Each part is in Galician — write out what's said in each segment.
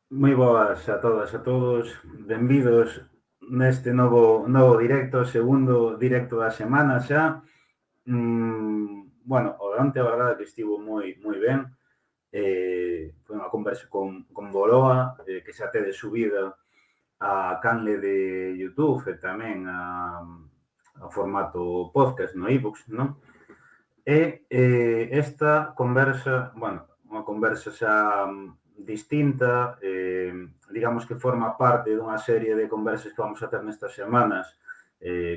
Moi boas a todas e a todos, benvidos neste novo directo, segundo directo da semana xa. Bueno, o de onte a verdade que estivo moi ben. Foi unha conversa con Boroa, que xa tede subida a canle de YouTube e tamén a formato podcast no iVoox, non? Esta conversa, bueno, unha conversa xa distinta, digamos que forma parte dunha serie de conversas que vamos a ter nestas semanas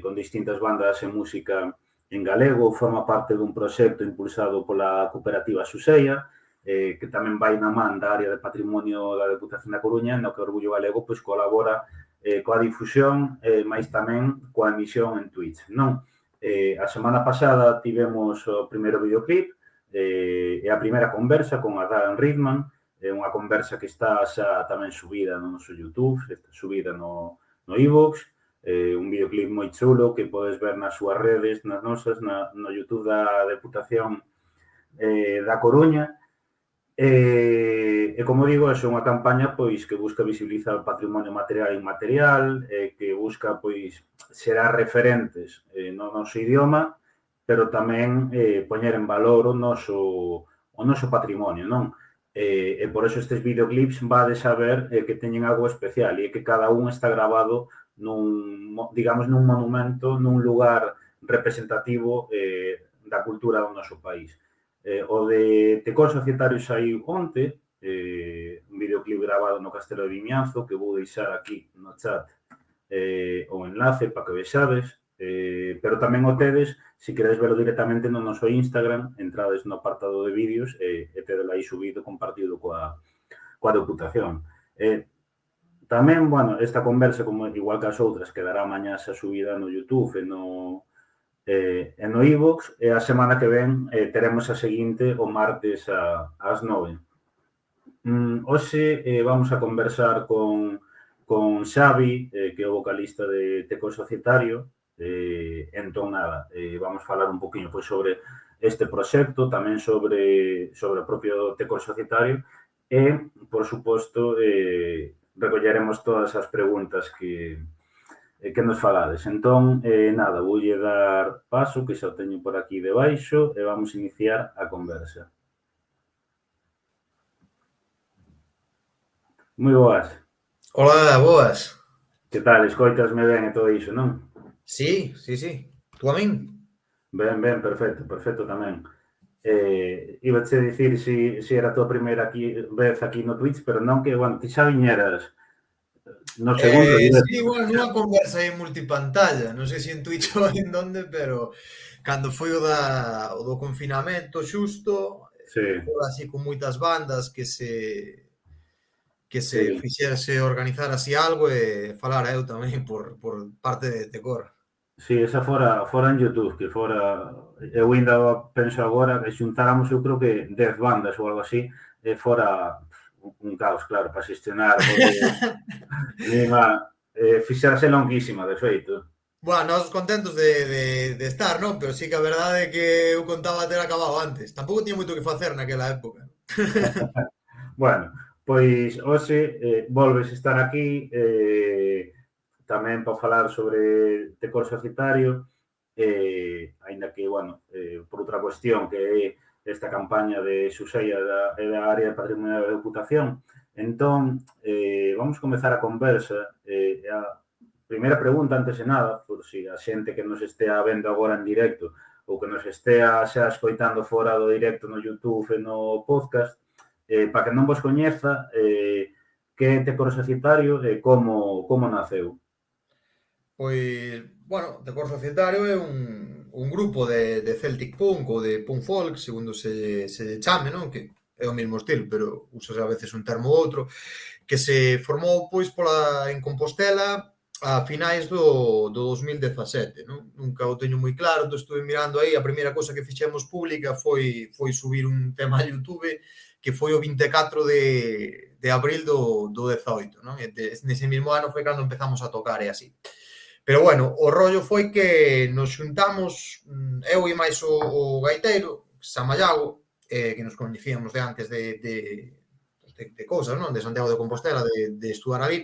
con distintas bandas e música en galego, forma parte dun proxecto impulsado pola cooperativa Suseia, que tamén vai na man da área de patrimonio da Deputación da Coruña, no que Orgullo Galego pois colabora coa difusión, máis tamén coa emisión en Twitch, non? A semana pasada tivemos o primeiro videoclip e a primeira conversa con a Darren Ridman, unha conversa que está xa tamén subida no noso YouTube, está subida no iVoox, un videoclip moi chulo que podes ver nas súas redes, nas nosas, no YouTube da Deputación da Coruña. Como digo, é unha campaña pois que busca visibilizar o patrimonio material e inmaterial, que busca pois xerar referentes no noso idioma, pero tamén poñer en valor o noso patrimonio, non? E por eso estes videoclips vades a ver que teñen algo especial e que cada un está grabado digamos, nun monumento, nun lugar representativo da cultura do noso país. O de Tecor Societario saiu onte, un videoclip grabado no Castelo de Vimianzo, que vou deixar aquí no chat o enlace para que vexades, pero tamén o tedes, se queredes verlo directamente no noso Instagram, entrades no apartado de vídeos e tedes aí subido, compartido coa Deputación. Tamén, bueno, esta conversa, como igual que as outras, quedará mañá xa subida no YouTube e no iVoox, e a semana que ven teremos a seguinte o martes ás 9. Hoxe vamos a conversar con Xavi, que é o vocalista de Tecor Societario. Entón, nada, vamos falar un poquinho pois, sobre este proxecto, tamén sobre o propio Tecor Societario e, por suposto, recolleremos todas as preguntas que nos falades. Entón, nada, voulle dar paso, que xa o teño por aquí debaixo, e vamos iniciar a conversa. Moi boas. Hola, boas. Que tal? Escoitasme ben e todo iso, non? Sí. Tú a min? Ben, perfecto tamén. Ibache dicir si era a tua primeira vez aquí no Twitch, pero non que, bueno, ti xa viñeras no segundo Sí, directo. bueno, nunha conversa aí multipantalla, non sei se en Twitch ou en donde, pero cando foi o do confinamento xusto, Sí, foi así con moitas bandas que se sí. fixese organizar así algo e falara eu tamén por parte de Tecor. Sí, esa fora en YouTube, que fora... Eu ainda penso agora que xuntáramos, eu creo que 10 bandas ou algo así, e fora un caos, claro, para xestionar, porque fixarase longuísima, de feito. Bueno, nós contentos de estar, non? Pero sí que a verdade é que eu contaba ter acabado antes. Tampouco tiña moito que facer naquela época. Bueno, pois hoxe volves estar aquí tamén para falar sobre Tecor Societario, aínda que, bueno, por outra cuestión que é esta campaña de Suseia da área de patrimonio da Deputación. Entón, vamos comezar a conversa. A primeira pregunta, antes de nada, por si a xente que nos estea vendo agora en directo ou que nos estea xa escoitando fora do directo no YouTube e no podcast, para que non vos coñeza, que é Tecor Societario e como naceu. Pois, bueno, Decor Societario é un grupo de Celtic Punk ou de Punk Folk, segundo se chame, non? Que é o mesmo estilo, pero usase a veces un termo ou outro, que se formou pois en Compostela a finais do 2017, non? Nunca o teño moi claro, entón estuve mirando aí, a primeira cousa que fixemos pública foi subir un tema a YouTube que foi o 24 de abril do 18, non? E nese mesmo ano foi cando empezamos a tocar e así. Pero bueno, o rollo foi que nos xuntamos, eu e máis o gaiteiro, Samallago, que nos coñecíamos de antes de de cousas, non? De Santiago de Compostela, de estudar ali.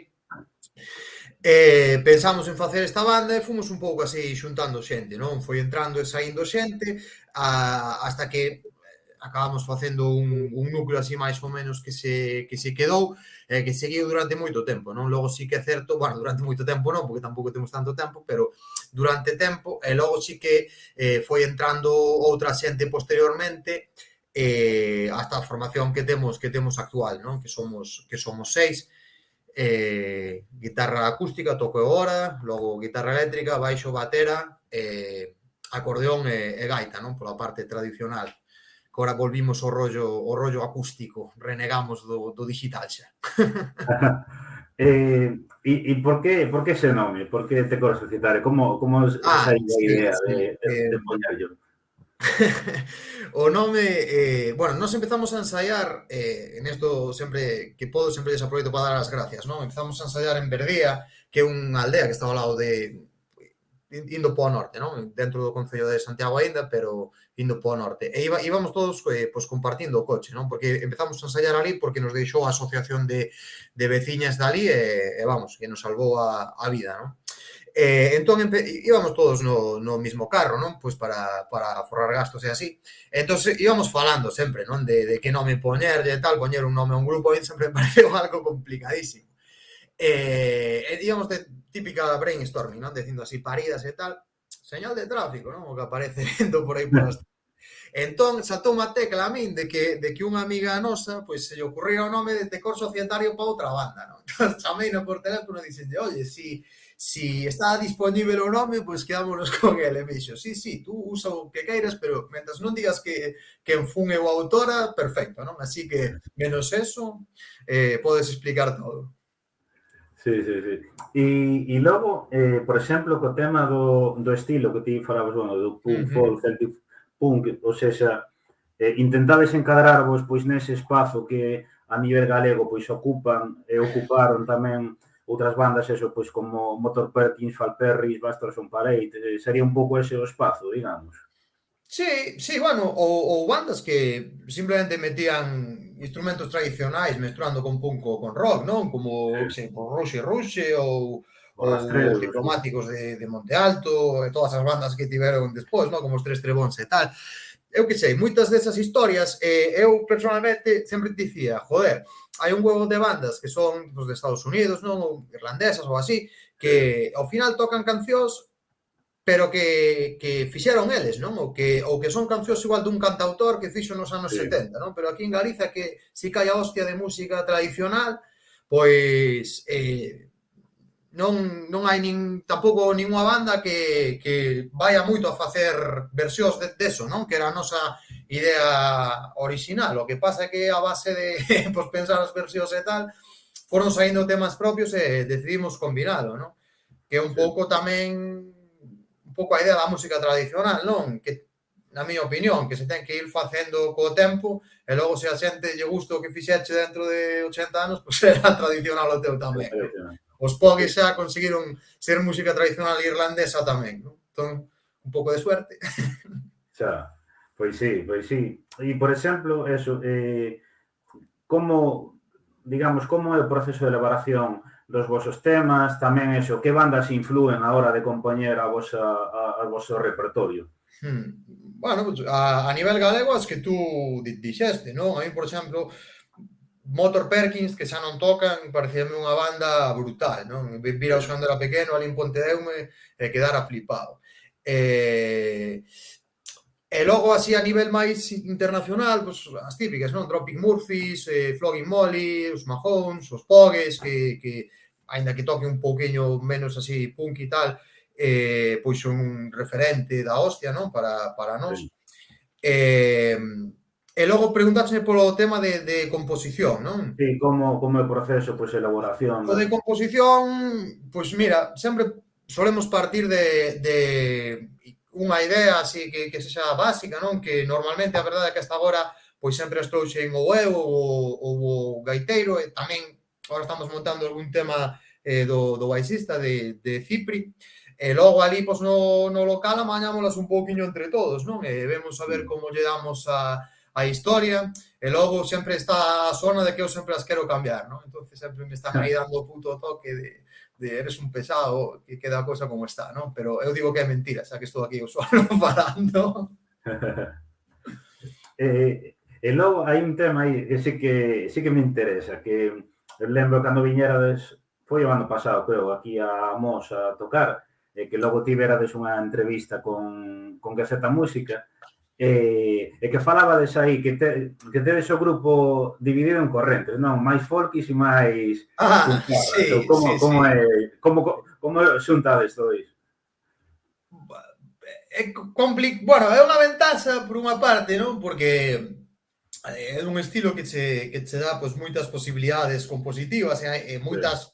Pensamos en facer esta banda e fomos un pouco así xuntando xente, non? Foi entrando e saindo xente hasta que acabamos facendo un núcleo así máis ou menos que se quedou que seguiu durante moito tempo, non? Logo sí que é certo, bueno, durante moito tempo non, porque tampouco temos tanto tempo, pero durante tempo, e logo sí que foi entrando outra xente posteriormente hasta a formación que temos actual, non? Que somos 6. Guitarra acústica, toco eu agora, logo guitarra eléctrica, baixo, batera, acordeón e gaita, non? Pola parte tradicional. Que agora volvimos ao rollo acústico, renegamos do digital xa. Por que ese nome? Por que te Coro Societario? Como esa idea de poñerlo? O nome, bueno, nos empezamos a ensaiar en esto sempre que podo, sempre desaproveito para dar as gracias, non? Empezamos a ensaiar en Verdía, que é unha aldea que está ao lado de indo po norte, non? Dentro do concello de Santiago aínda, pero indo po norte. E íbamos todos pois compartindo o coche, non? Porque empezamos a ensaiar ali porque nos deixou a asociación de veciñas dali e vamos, que nos salvou a vida, non? Entón íbamos todos no mismo carro, non? Pois para forrar gastos e así. Entón íbamos falando sempre, non? De que nome poñerlle e tal, poñer un nome a un grupo, a mí sempre me pareceu algo complicadísimo. Íbamos de típica brainstorming, non? Dicindo así paridas e tal, señal de tráfico, non? O que aparece vendo por aí polas... Entón, saltou unha tecla a min de que unha amiga nosa pois se lle ocurría o nome de Tecor Societario para outra banda, non? Entón, chameino por teléfono e dixenlle, oye, si está disponível o nome, pois quedámonos con ele. E me dixo, sí, tú usa o que queiras, pero mentras non digas que en fun eu a autora, perfecto, non? Así que, menos eso, podes explicar todo. Sí. E logo, por exemplo, co tema do estilo que ti falabas, bueno, do punk, folk, celtic punk, ou seja, intentades encadrarvos pois nese espazo que a nivel galego pois ocuparon tamén outras bandas, eso, pois como Motor Perkins, Falperris, Bastards on Parade, sería un pouco ese o espazo, digamos. Sí, bueno, ou bandas que simplemente metían instrumentos tradicionais mesturando con punk ou con rock, non? Como, sí, Ruxe ou os Diplomáticos de Monte Alto e todas as bandas que tiveron despois, non? Como os Tres Trebóns e tal. Eu que sei, moitas desas historias, eu personalmente sempre dicía, joder, hai un huevo de bandas que son pues, de Estados Unidos, non? Ou irlandesas ou así, que ao final tocan cancións pero que fixeron eles, non? Ou que son cancións igual dun cantautor que fixo nos anos 70, non? Pero aquí en Galiza que si que hai a hostia de música tradicional, pois non hai tampouco ninguna banda que vaya moito a facer versións deso, non? Que era a nosa idea orixinal. O que pasa é que a base de pues, pensar as versións e tal, foron saindo temas propios e decidimos combinalo, non? Que é un pouco tamén un pouco a idea da música tradicional, non? Que, na miña opinión, que se ten que ir facendo co tempo e logo se a xente lle gusta o que fixeche dentro de 80 anos, pois será tradicional o teu tamén, non? Os Pogues xa conseguiron ser música tradicional irlandesa tamén, non? Entón, un pouco de suerte. Xa, pois sí. E, por exemplo, eso, como é o proceso de elaboración dos vosos temas, tamén eso, que bandas influen a hora de compoñer a voso repertorio? Bueno, a nivel galego, as que tú dixeste, non? A mí, por exemplo, Motor Perkins, que xa non tocan, parecíame unha banda brutal, non? Viraos cando era pequeno, ali en Pontedeume, e quedara flipado. E logo, así, a nivel máis internacional, pues, as típicas, non? Dropkick Murphys, Flogging Molly, os Mahomes, os Pogues, que aínda que toque un pouquiño menos así punk e tal, pois son un referente da hostia, non? Para nós. E logo preguntácheme polo tema de composición, non? Sí, como é o proceso, pois, elaboración? O de composición, pois mira, sempre solemos partir de unha idea así que sexa básica, non? Que normalmente a verdade é que hasta agora pois sempre as trouxen ou eu ou o gaiteiro e tamén agora estamos montando algún tema do baixista de Cipri e logo ali pois no local amañámolas un pouquiño entre todos, non? E vemos a ver como lle damos a a historia, e logo sempre está a zona de que eu sempre as quero cambiar, non? Entonces sempre me están aí dando o puto toque de eres un pesado, que queda a cosa como está, non? Pero eu digo que é mentira, xa que estou aquí eu solo falando. E logo hai un tema aí que sí que me interesa, que eu lembro cando viñerades, foi o ano pasado, creo, aquí a Mos a tocar, que logo tiverades unha entrevista con Gaceta Música, e que falabades aí que tedes o grupo dividido en correntes, non? Mais folkis e máis puntadas. Sí, sí, Como sí. como xuntades todo iso? Bueno, é unha ventaxa por unha parte, non? Porque é un estilo que che dá pois, moitas posibilidades compositivas e Sí, moitas...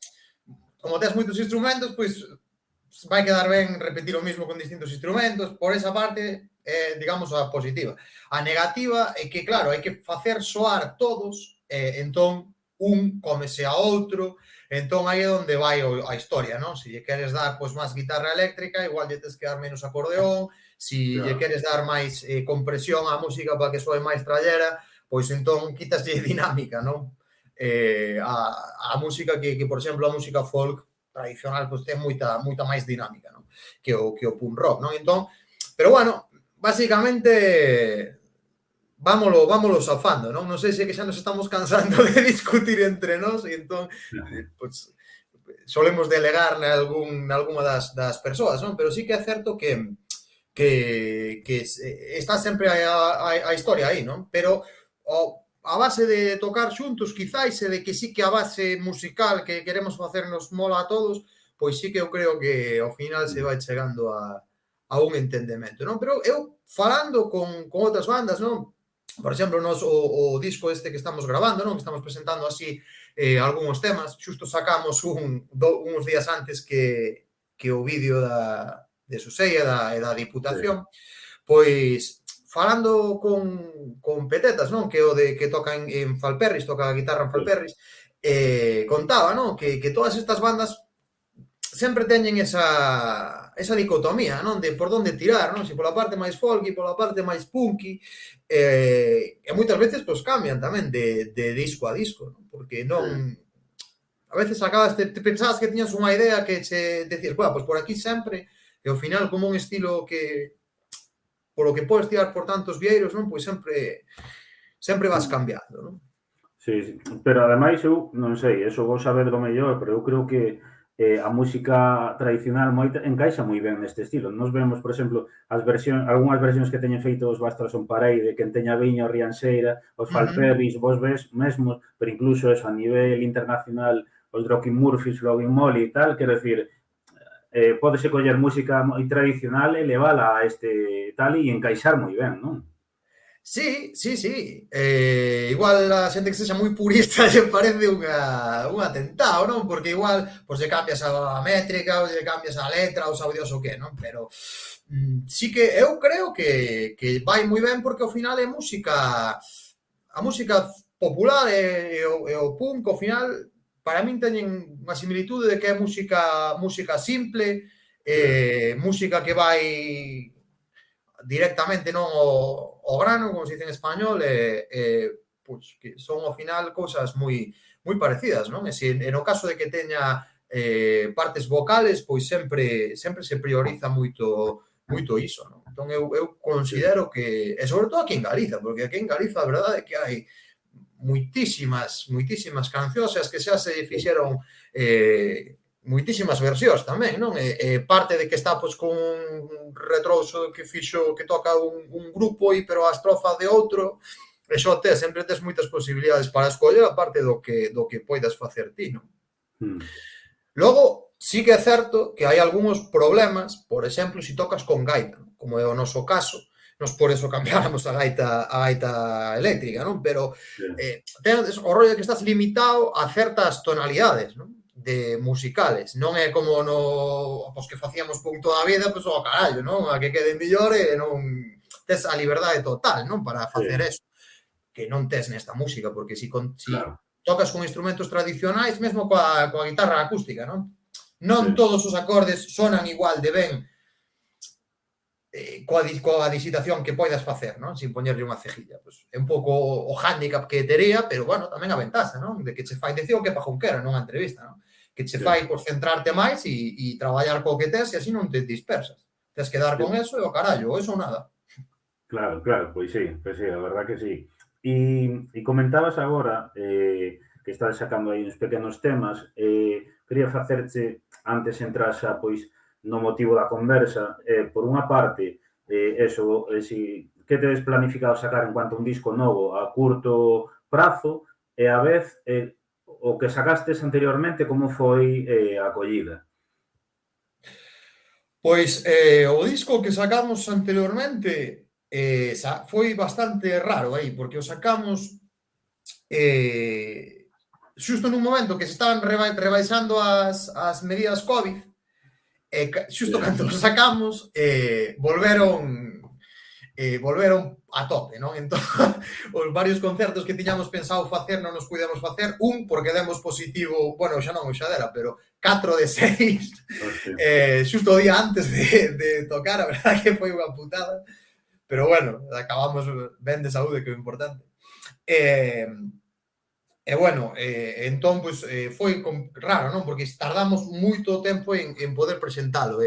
Como tes moitos instrumentos, pois vai quedar ben repetir o mismo con distintos instrumentos. Por esa parte, digamos, a positiva. A negativa é que, claro, hai que facer soar todos, entón, un comese a outro, entón aí é onde vai a historia, non? Se lle queres dar pois máis guitarra eléctrica, igual lle tes que dar menos acordeón, se lle claro. queres dar máis compresión á música para que soe máis trallera, pois entón quitaslle dinámica, non? A música que, por exemplo, a música folk tradicional pois ten moita máis dinámica, non? Que o punk rock, non? Entón, pero bueno, basicamente vámolo safando, non? Non sei se que xa nos estamos cansando de discutir entre nós e entón pois solemos delegar nalgúna das persoas, non? Pero sí que é certo que está sempre a historia aí, non? Pero a base de tocar xuntos, quizáis, e de que sí que a base musical que queremos facernos mola a todos, pois sí que eu creo que ao final se vai chegando a un entendemento, non? Pero eu, falando con outras bandas, non? Por exemplo, o disco este que estamos grabando, non? Que estamos presentando así algúns temas, xusto sacamos uns días antes que o vídeo de Susei e da Diputación, pois falando con Petetas, non? Que o de que toca en Falperris, toca a guitarra en Falperris, contaba, non? Que todas estas bandas sempre teñen esa dicotomía, non? De por onde tirar, non? Se pola parte máis folky, pola parte máis punky, e moitas veces pois cambian tamén de disco a disco, non? Porque non... A veces acabas, te pensabas que tiñas unha idea que che decías, bueno, pois por aquí sempre, e ao final como un estilo que polo que podes tirar por tantos vieiros, non? Pois sempre vas cambiando, non? Sí, pero ademais eu non sei, eso vou saber do mellor, pero eu creo que a música tradicional encaixa moi ben neste estilo. Nos vemos, por exemplo, algunhas versións que teñen feito os Bastras on Parade, Quen teña viña, o Rianxeira, os Falperris, vos ves mesmo, pero incluso eso a nivel internacional, os Rockin' Murphys, Flogging Molly e tal, quero decir, pódese coller música moi tradicional e levala a este tal e encaixar moi ben, non? Sí, sí, sí. Igual a xente que sexa moi purista lle parece un atentado, non? Porque igual, pois lle cambias a métrica, ou lle cambias a letra, ou sabe Dios o qué, non? Pero sí que eu creo que vai moi ben porque ao final é música... A música popular e o punk, ao final, para min teñen unha similitude de que é música simple, música que vai directamente non o grano, como se dice en español, pois, que son ao final cousas moi parecidas, non? E no caso de que teña partes vocales, pois sempre se prioriza moito iso, non? Entón eu considero que, e sobre todo aquí en Galiza, porque aquí en Galiza a verdade é que hai moitísimas cancións, as que xa se fixeron moitísimas versións tamén, non? E parte de que está pois con un retrouso que toca un grupo pero a estrofa de outro, e xo sempre tes moitas posibilidades para escoller a parte do que poidas facer ti, non? Logo, sí que é certo que hai algúns problemas, por exemplo, se tocas con gaita, non? Como é o noso caso, nos por eso cambiáramos a gaita eléctrica, non? Pero tenes o rollo que estás limitado a certas tonalidades, non? De musicales, non é como pois que facíamos punk toda a vida, pois ao carallo, non? A que quede mellor e non tes a liberdade total, non? Para facer eso, que non tes nesta música, porque si tocas con instrumentos tradicionais, mesmo coa guitarra acústica, non? Non todos os acordes sonan igual de ben coa digitación que poidas facer, non? Sin poñerlle unha cejilla. Pues, é un pouco o hándicap que tería, pero, bueno, tamén a ventaxa, non? De que che fai, decía o que pajón que era nunha entrevista, non? Que che Sí, fai por centrarte máis e traballar co que tes e así non te dispersas. Tes que dar sí. con eso e o carallo, eso nada. Claro, claro, pois sí, a verdad que sí. E comentabas agora que estás sacando aí uns pequenos temas. Quería facerche, antes entras a, pois, no motivo da conversa, por unha parte, eso, si, que tedes planificado sacar en cuanto a un disco novo a curto prazo e a vez o que sacastes anteriormente, como foi a acollida? Pois o disco que sacamos anteriormente foi bastante raro aí, porque o sacamos xusto nun momento que se estaban rebaixando as medidas COVID, xusto Yeah. cando o sacamos, volveron a tope, non? Entón, os varios concertos que tiñamos pensado facer non nos pudemos facer, porque demos positivo, bueno, xa non, xa dera, pero 4 de 6, Hostia. xusto o día antes de tocar, a verdade que foi unha putada, pero bueno, acabamos ben de saúde, que é o importante. E, bueno, entón, pois, foi raro, non? Porque tardamos moito tempo en poder presentalo,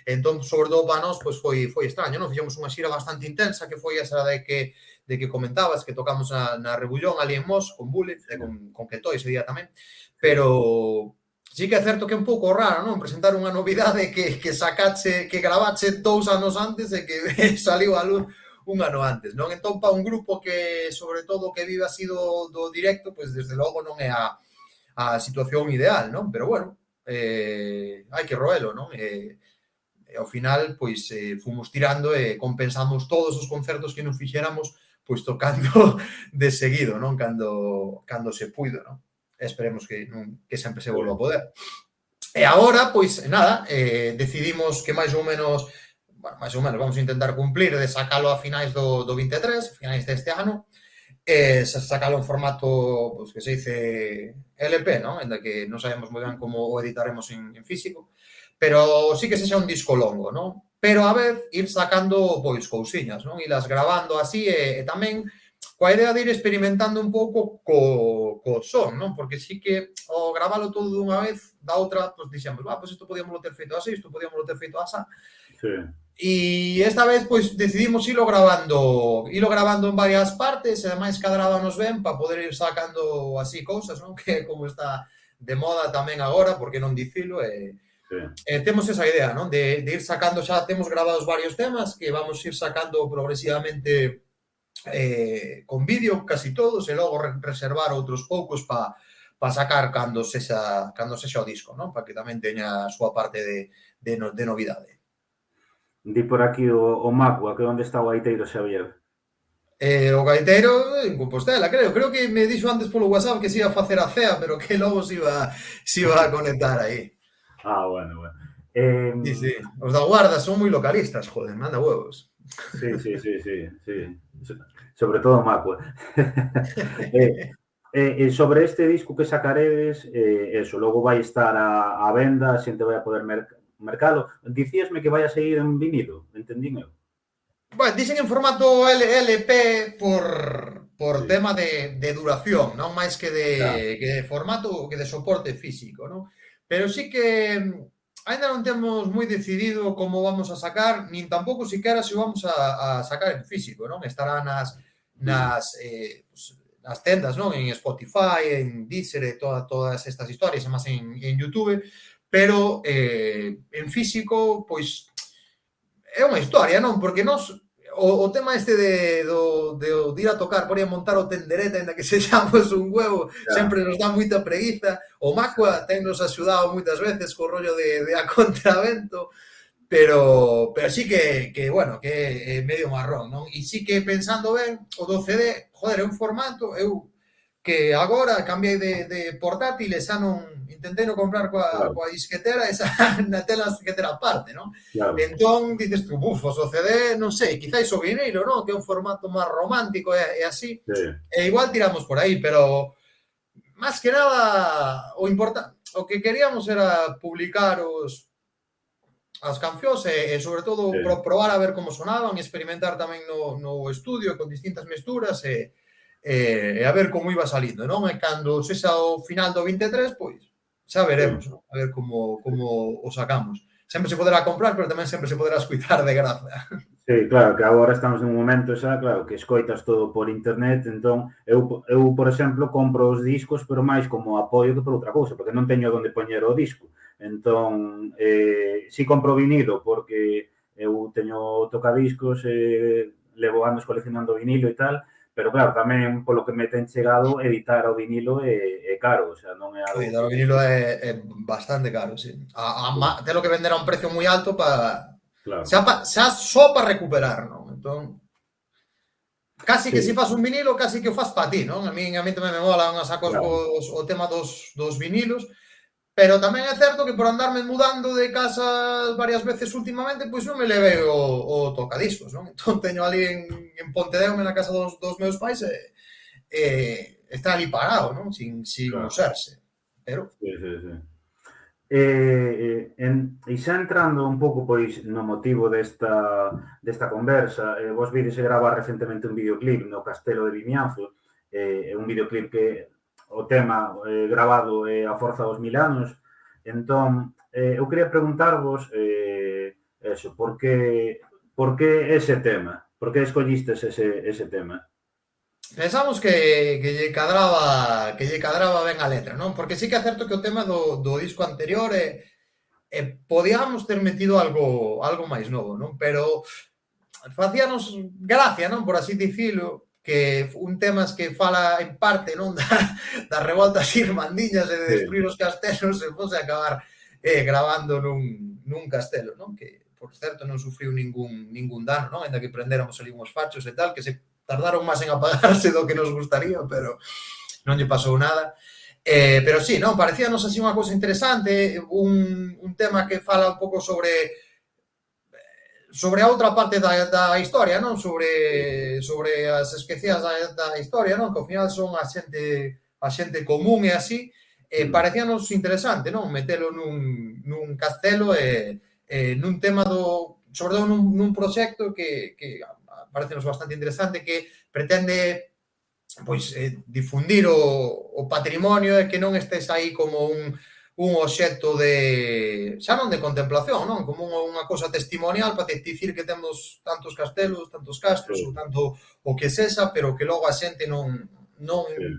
entón, sobre todo para nós, pois foi extraño, non? Fixemos unha xira bastante intensa, que foi esa de que comentabas, que tocamos na Rebullón, ali en Mos, con Bullet, Sí, con Quetoi ese día tamén, sí, pero sí que é certo que é un pouco raro, non? Presentar unha novidade que gravache 2 anos antes e que saliu á luz un ano antes, non? Entón, para un grupo que, sobre todo, que vive así do directo, pois, desde logo, non é a situación ideal, non? Pero, bueno, hai que roelo, non? E ao final, pois, fomos tirando e compensamos todos os concertos que non fixéramos, pois, tocando de seguido, non? Cando se puido, non? Esperemos que sempre se volva a poder. E agora, pois, nada, decidimos que máis ou menos vamos a intentar cumplir de sacalo a finais do 23, finais deste ano, sacalo en formato, pois, que se dice LP, non? En que non sabemos moi ben como o editaremos en físico, pero sí que sexa un disco longo, non? Pero a vez ir sacando, pois, cousiñas, non? Ilas grabando así e tamén coa idea de ir experimentando un pouco co son, non? Porque sí que ao gravalo todo dunha vez, da outra, pois dixemos, pois isto podíamoslo ter feito así, isto podíamoslo ter feito asá. sí. E esta vez, pois, decidimos ilo grabando en varias partes, e ademais cadrábanos ben para poder ir sacando así cousas, non? Que como está de moda tamén agora, porque non dicilo, Sí. temos esa idea, non? De ir sacando, xa temos grabados varios temas que vamos ir sacando progresivamente con vídeo casi todos e logo reservar outros poucos para sacar cando sexa o disco, non? Para que tamén teña a súa parte de novidade. Di por aquí o Macua, que onde está o gaiteiro Xavier. O gaiteiro en Compostela, creo que me dixo antes polo WhatsApp que se iba a facer a cea, pero que logo se iba a conectar aí. Ah, bueno. Sí. Os da Guarda son moi localistas, joder, manda huevos. Sí. Sobre todo Macua. Sobre este disco que sacaredes, eso, logo vai estar a venda, a xente vai a poder mercalo. Dicíasme que vai a seguir en vinilo, entendín eu. Bueno, dixen en formato LP por Sí, tema de duración, non máis que claro. de formato, que de soporte físico, non? Pero sí que aínda non temos moi decidido como vamos a sacar, nin tampouco siquera se vamos a sacar en físico, non? Estará nas tendas, non? En Spotify, en Deezer e todas estas historias, e máis en YouTube, pero en físico, pois, é unha historia, non? Porque nós o tema este de ir a tocar, por ir a montar o tenderete, ainda que sexamos un huevo, Ya, sempre nos dá moita preguiza. O Macua ten nos axudado moitas veces co rollo de a contravento, pero sí que bueno, que é medio marrón, non? E sí que pensando ben, o do CD, joder, é un formato, que agora cambiei de portátil e xa non intentei non comprar claro, coa disquetera esa na tela disquetera aparte, non? claro. Entón dices tú, bufos, o CD, non sei, quizáis o vinilo, non? Que é un formato máis romántico e así, Sí, e igual tiramos por aí, pero máis que nada o que queríamos era publicar as cancións e sobre todo probar a ver como sonaban, experimentar tamén no estudio con distintas mesturas e a ver como iba salindo, non? E cando sexa o final do 23, pois xa veremos, non? A ver como o sacamos. Sempre se poderá comprar, pero tamén sempre se poderá escutar de graza. Sí, claro, que agora estamos nun momento xa, claro, que escoitas todo por internet, entón, eu por exemplo, compro os discos, pero máis como apoio que por outra cousa, porque non teño onde poñer o disco. Entón, si compro vinilo, porque eu teño tocadiscos, levo anos coleccionando vinilo e tal, pero claro, tamén polo que me ten chegado, editar o vinilo é caro, o sea, non é algo O vinilo é bastante caro, sí. Telo que vender a un precio moi alto para Claro. xa só para recuperar, non? Entón, casi que se Sí, fas un vinilo, casi que o fas para ti, non? A min tamén me mola a saco claro. o tema dos vinilos, pero tamén é certo que por andarme mudando de casa varias veces últimamente, pois non me levei o tocadiscos, non? Entón teño ali en Pontedeume na casa dos meus pais e está ali parado, non? Sin Claro. usarse. Pero Sí, sí, sí. E xa entrando un pouco pois no motivo desta conversa, vos vides e gravar recentemente un videoclip no Castelo de Vimianzo, un videoclip que o tema gravado é A Forza dos Mil Anos. Entón, eu quería preguntarvos eso, por que ese tema? Por que escollistes ese tema? pensamos que lle cadraba ben a letra, non? Porque sí que é certo que o tema do disco anterior podíamos ter metido algo máis novo, non? Pero facíanos gracia, non? Por así dicilo, que un temas que fala en parte, non? Das revoltas irmandiñas e de Sí, destruir os castelos se fose acabar gravando nun castelo, non? Que, por certo, non sufriu ningún dano, non? Ainda que prendéramos ali uns fachos e tal, que se tardaron máis en apagarse do que nos gustaría, pero non lle pasou nada. Pero sí, non, parecíanos así unha cousa interesante, un tema que fala un pouco sobre a outra parte da historia, non? Sobre as especias da historia, non? Que ao final son a xente común e así, parecíanos interesante, non? Metelo nun castelo e nun tema sobre todo nun proxecto que parecenos bastante interesante, que pretende pois difundir o patrimonio e que non estés aí como un obxecto xa non de contemplación, non? Como unha cousa testimonial para dicir que temos tantos castelos, tantos castros ou sí, tanto o que sexa, pero que logo a xente non sí.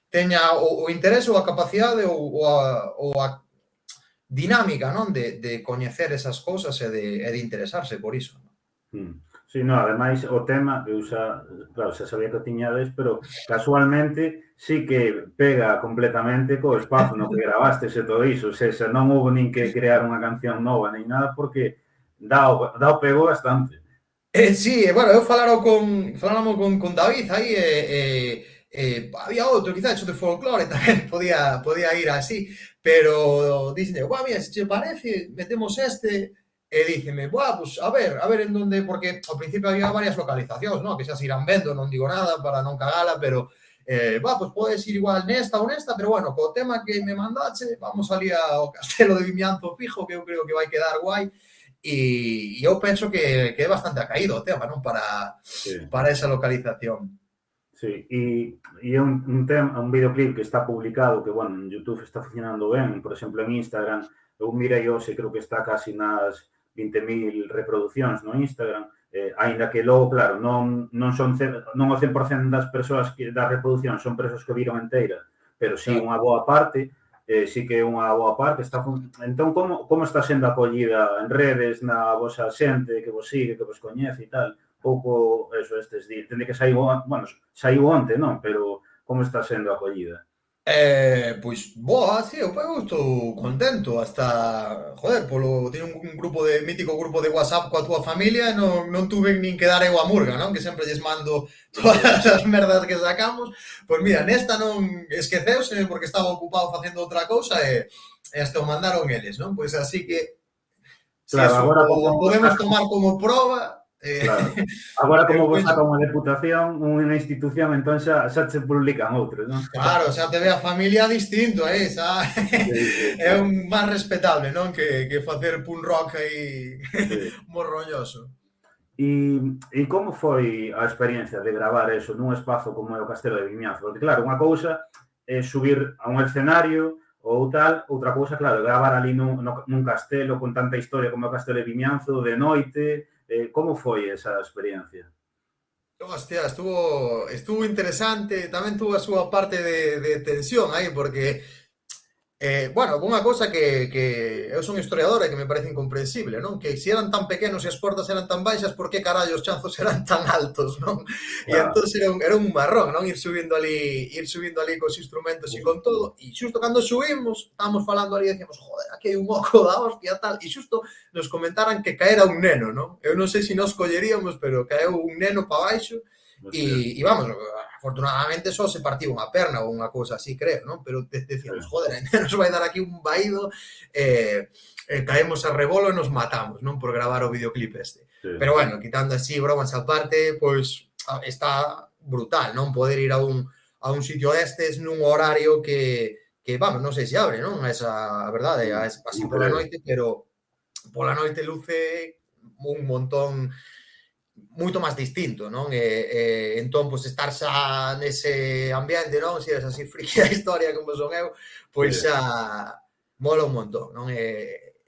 teña o interese ou a capacidade ou a dinámica, non? De coñecer esas cousas e de interesarse por iso. Sí, no, ademais o tema, eu claro, xa sabía que o tiñades, pero casualmente sí que pega completamente co espazo no que gravastes e todo iso, xa non houve nin que crear unha canción nova nin nada, porque dá o pego bastante. Sí, bueno, eu faláramos con David aí había outro, quizás, de folclore tamén podía ir así, pero dixenlle, mira, se che parece, metemos este, e díceme, pues a ver en donde, porque ao principio había varias localizacións, ¿no? Que xa se irán vendo, non digo nada para non cagala, pero pues podes ir igual nesta ou nesta, pero bueno, co tema que me mandache, vamos ali ao Castelo de Vimianzo fijo, que eu creo que vai quedar guai, e eu penso que é bastante acaído o tema, non? Sí. Para esa localización. Sí, e é un tema, un videoclip que está publicado, que, bueno, en YouTube está funcionando ben, por exemplo, en Instagram, eu mirei hoxe, creo que está casi nas 20.000 reproduccións no Instagram, aínda que logo, claro, non o 100% das persoas das reproduccións son persoas que viron enteira, pero sí unha boa parte, sí que é unha boa parte. Entón, como está sendo acollida en redes, na vosa xente que vos sigue, que vos coñece e tal? Pouco eso estes días. Tende que saiu onte, non? Pero como está sendo acollida? Pois boa, sí, eu estou contento hasta, joder, teño un mítico grupo de WhatsApp coa túa familia e non tuve nin que dar eu a murga, non? Que sempre lles mando todas as merdas que sacamos. Pois mira, nesta non esqueceuse porque estaba ocupado facendo outra cousa e hasta o mandaron eles, non? Pois así que se Claro, eso agora podemos tomar como proba. Claro. Agora, Eu como vos penso, saca unha deputación, unha institución, entón xa se publican outros, non? claro, xa te ve a familia distinto aí, xa Sí, sí, é sí. un máis respetable, non? Que facer punk rock aí Sí. morroñoso. E como foi a experiencia de gravar eso nun espazo como é o Castelo de Vimianzo? Porque, claro, unha cousa é subir a un escenario ou tal, outra cousa, claro, gravar ali nun castelo con tanta historia como é o Castelo de Vimianzo, de noite, como foi esa experiencia? Hostia, estuvo interesante, tamén tuvo a súa parte de tensión aí, porque bueno, unha cousa que eu son historiador e que me parece incomprensible, non? Que se eran tan pequenos e as portas eran tan baixas, por que carallo os chanzos eran tan altos, non? E Claro. entón era un marrón, non? Ir subindo ali cos instrumentos e con todo, e xusto cando subimos, estábamos falando ali e decíamos, joder, aquí hai un oco da hostia, tal, e xusto nos comentaran que caera un neno, non? Eu non sei se nos colleríamos, pero caeu un neno para baixo, Hostia, e vamos, afortunadamente só se partiu unha perna ou unha cousa así, creo, non? Pero decíamos, sí, joder, nos vai dar aquí un vaído, caemos a rebolo e nos matamos, non? Por gravar o videoclip este. sí, Pero bueno, quitando así bromas aparte, pois está brutal, non? Poder ir a un sitio destes nun horario que vamos, non sei se abre, non? A verdade, así non pola creo. noite, pero pola noite luce un montón moito máis distinto, non? Entón, pois, estar xa nese ambiente, non? Se eres así friki da historia como son eu, Sí, pois xa mola un montón, non?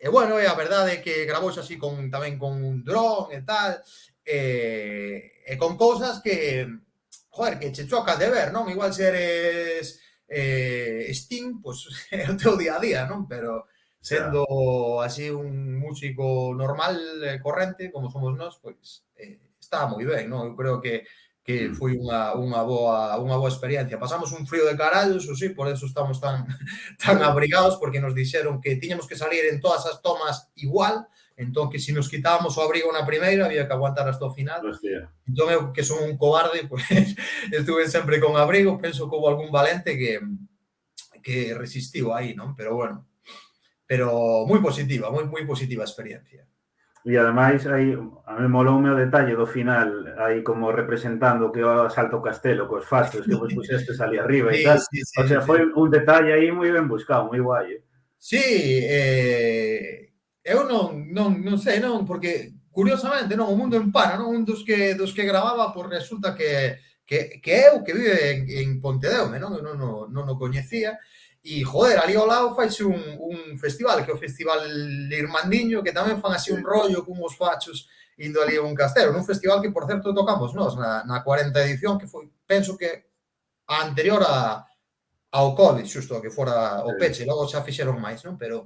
Bueno, a verdade é que gravouse así tamén con un dron e tal, e con cousas que, joder, que che choca de ver, non? Igual se eres Sting, pois é o teu día a día, non? Pero xa. sendo así un músico normal e corrente, como somos nós, pois está moi ben, non? Eu creo que Mm. foi unha boa experiencia. Pasamos un frío de carallo, eso sí, por eso estamos tan Sí, tan abrigados, porque nos dixeron que tiñamos que salir en todas as tomas igual, entón que se nos quitábamos o abrigo na primeira, había que aguantar hasta o final. hostia. Entón eu, que son un cobarde, pois estuve sempre con abrigo, penso que houve algún valente que resistiu aí, non? Pero bueno, pero moi positiva a experiencia. E ademais, aí, a mí moloume o detalle do final, aí como representando que o asalto ao castelo cos fachos que vos puxestes ali arriba e Sí, tal. sí, O sí, sea, sí. foi un detalle aí moi ben buscado, moi guai, eh? Sí, eu non sei, non, porque curiosamente, non, o mundo empana, non, un dos que gravaba, pois resulta que eu que vive en Pontedeume, non, eu non o coñecía, e, joder, ali ao lado faise un festival, que é o Festival Irmandiño, que tamén fan así Sí, un rollo con os fachos indo ali a un castelo, nun festival que, por certo, tocamos nós na 40 edición, que foi, penso que a anterior ao COVID, xusto, que fora o sí. peche, logo xa fixeron máis, non? Pero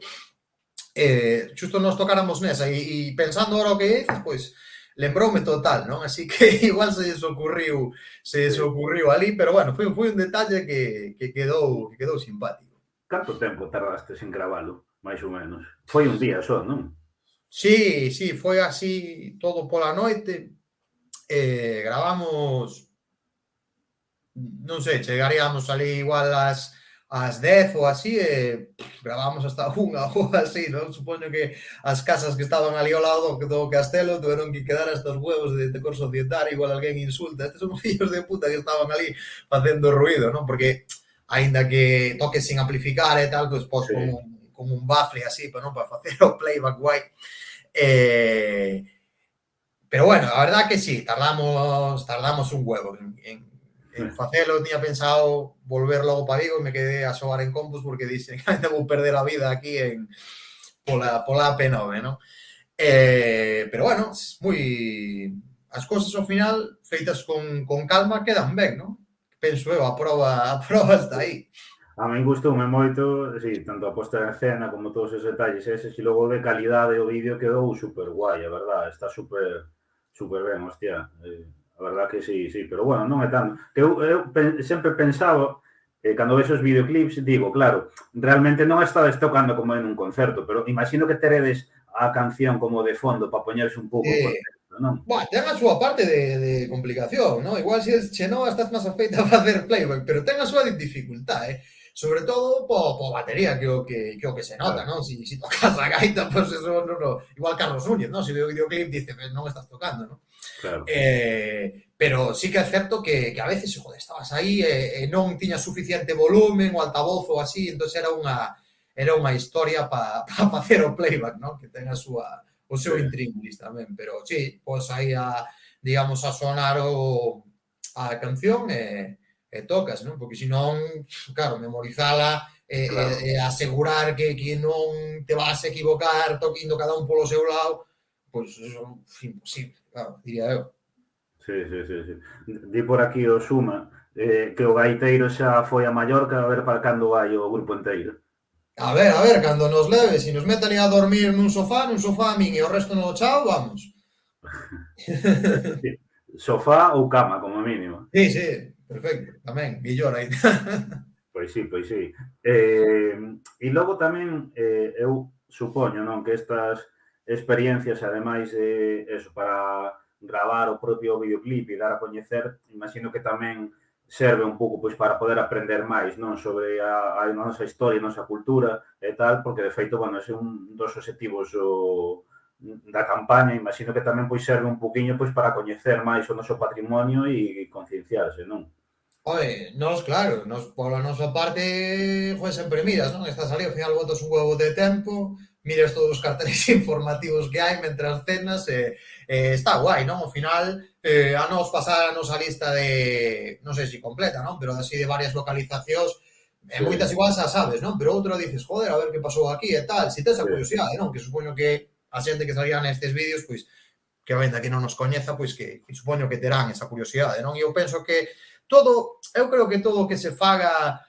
xusto nos tocáramos nesa e pensando ahora o que dices, pois lembroume total, non? Así que igual se lles Sí. ocurriu ali, pero bueno, foi un detalle que quedou simpático. Canto tempo tardastes en gravalo, máis ou menos? Foi un día só, non? Sí, sí, foi así todo pola noite. Gravamos, non sei, chegaríamos ali igual ás 10 ou así, gravábamos hasta unha ou así, non? Supoño que as casas que estaban ali ao lado do castelo tuveron que quedar hasta os huevos de cor societario, igual alguén insulta, estes son fillos de puta que estaban ali facendo ruido, non? Porque aínda que toques sin amplificar e tal, pois pos Sí. como un bafle así, non? Para facer o playback guai. Eh, pero bueno, a verdad que sí, tardamos un huevo en facelo. Tiña pensado volver logo para Vigo e me quedé a xogar en Compus porque dixen que ainda vou perder a vida aquí pola AP9, non? Pero bueno, as cousas ao final feitas con calma quedan ben, non? Penso eu, a proba está aí. A min gustoume moito, sí, tanto a posta en escena como todos os detalles eses, e logo de calidade o vídeo quedou super guai, a verdad, está super ben, hostia. A verdad que sí, sí, pero bueno, non é tanto. Que eu sempre pensaba, cando vexo os videoclips, digo, claro, realmente non estades tocando como en un concerto, pero imagino que teredes a canción como de fondo para poñerse un pouco en Eh, contexto, non? ten a súa parte de complicación, non? Igual se es Chenoa estás máis afeita a facer playback, pero ten a súa dificultad, eh? sobre todo po batería, que o que se nota, Claro, non? Si tocas a gaita, pues eso, igual Carlos Núñez, non? Se ve o videoclip, dice, non estás tocando, non? claro. Pero sí que é certo que a veces, joder, estabas aí e non tiñas suficiente volumen, o altavoz ou así, entón era unha historia para facer o playback, non? Que ten o Sí, seu intríngulis tamén, pero sí, pois aí digamos, a sonar a canción e tocas, non? Porque senón, claro, memorizala claro. e asegurar que non te vas a equivocar toquindo cada un polo seu lado, pois eso é imposible, claro, diría eu. Di por aquí o Suma que o gaiteiro xa foi a Mallorca a ver para cando vai o grupo inteiro. A ver, cando nos leve, se nos meten a dormir nun sofá a min e o resto no chao, vamos. Sí. Sofá ou cama, como mínimo. Sí, sí, perfecto, tamén, millor aí. Pois sí, pois sí. E logo tamén eu supoño, non, que estas experiencias, ademais de eso, para gravar o propio videoclip e dar a coñecer, imagino que tamén serve un pouco pois para poder aprender máis, non, sobre a nosa historia, a nosa cultura e tal, porque de feito, bueno, ese é un dos obxectivos da campaña, imagino que tamén pois serve un poquinho pois para coñecer máis o noso patrimonio e concienciarse, non? Oye, nos, claro, nos, pola nosa parte, foi sempre miras, non? Estás ali, ao final botas un huevo de tempo, miras todos os carteles informativos que hai mentras cenas está guai, non? Ao final, a nos pasar a nosa lista de, non sei se completa, non? Pero así de varias localizacións, Sí, moitas igual xa sabes, non? Pero outra dices, joder, a ver que pasou aquí e tal, si tes a sí, curiosidade, non? Que supoño que a xente que salía nestes vídeos, pois, que ainda que non nos coñeza, pois que supoño que terán esa curiosidade, non? E eu penso que eu creo que todo o que se faga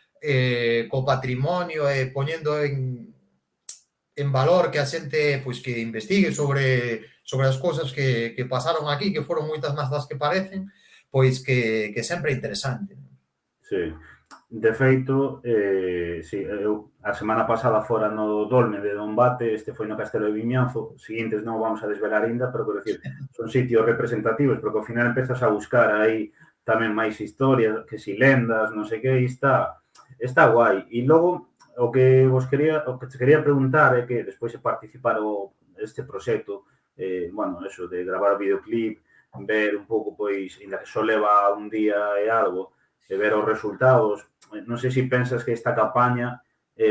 co patrimonio e poñendo en valor que a xente pois que investigue sobre as cousas que pasaron aquí, que foron moitas máis das que parecen, pois que sempre é interesante. sí. De feito, sí, eu a semana pasada fora no Dolme de Dombate, este foi no Castelo de Vimianzo, os seguintes non vamos a desvelar ainda, pero quero decir, son sitios representativos, porque ao final empezas a buscar aí tamén máis historias, que si lendas, non sei que, está guai. E logo, o que te quería preguntar é que despois de participar este proxecto, bueno, eso de gravar o videoclip, ver un pouco, pois, ainda que só leva un día e algo, e ver os resultados, non sei se pensas que esta campaña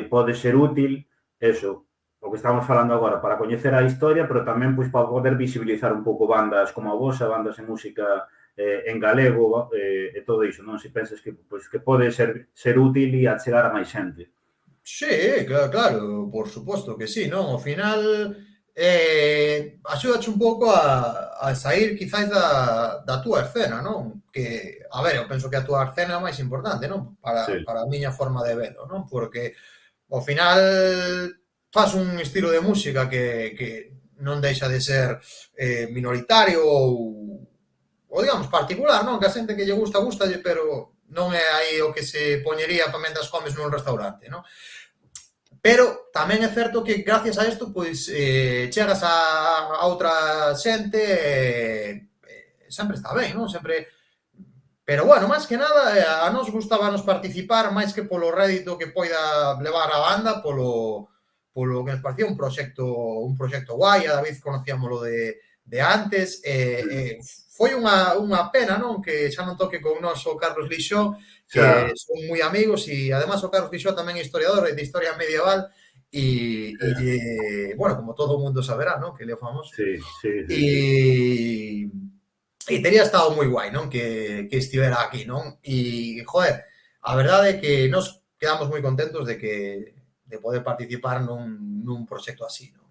pode ser útil, eso, o que estamos falando agora, para coñecer a historia, pero tamén pois para poder visibilizar un pouco bandas como a vosa, bandas de música en galego e todo iso, non? Se pensas que pois que pode ser útil e achegar a máis xente. Sí, claro, claro, por suposto que sí, non? Ao final, axúdache un pouco a sair quizáis da túa escena, non? Que, a ver, eu penso que a túa escena é máis importante, non? Sí, Para a miña forma de velo, non? Porque ao final faz un estilo de música que non deixa de ser minoritario ou digamos particular, non? Que a xente que lle gusta, pero non é aí o que se poñería para mentres comes nun restaurante, non? Pero tamén é certo que gracias a isto pois chegas a outra xente sempre está ben, non? Sempre pero bueno, máis que nada a nos gustábanos participar máis que polo rédito que poida levar a banda, polo que nos parecía un proxecto guai, a David conocíamolo de antes, foi unha pena, non? Que xa non toque con nós o Carlos Lixó, que xa, son moi amigos e además o Carlos Lixó tamén é historiador de historia medieval bueno, como todo o mundo saberá, non? Que ele é famoso. sí, sí, sí, sí, E tería estado moi guai, non? Que estivera aquí, non? E, joder, a verdade é que nos quedamos moi contentos de poder participar nun proxecto así, non?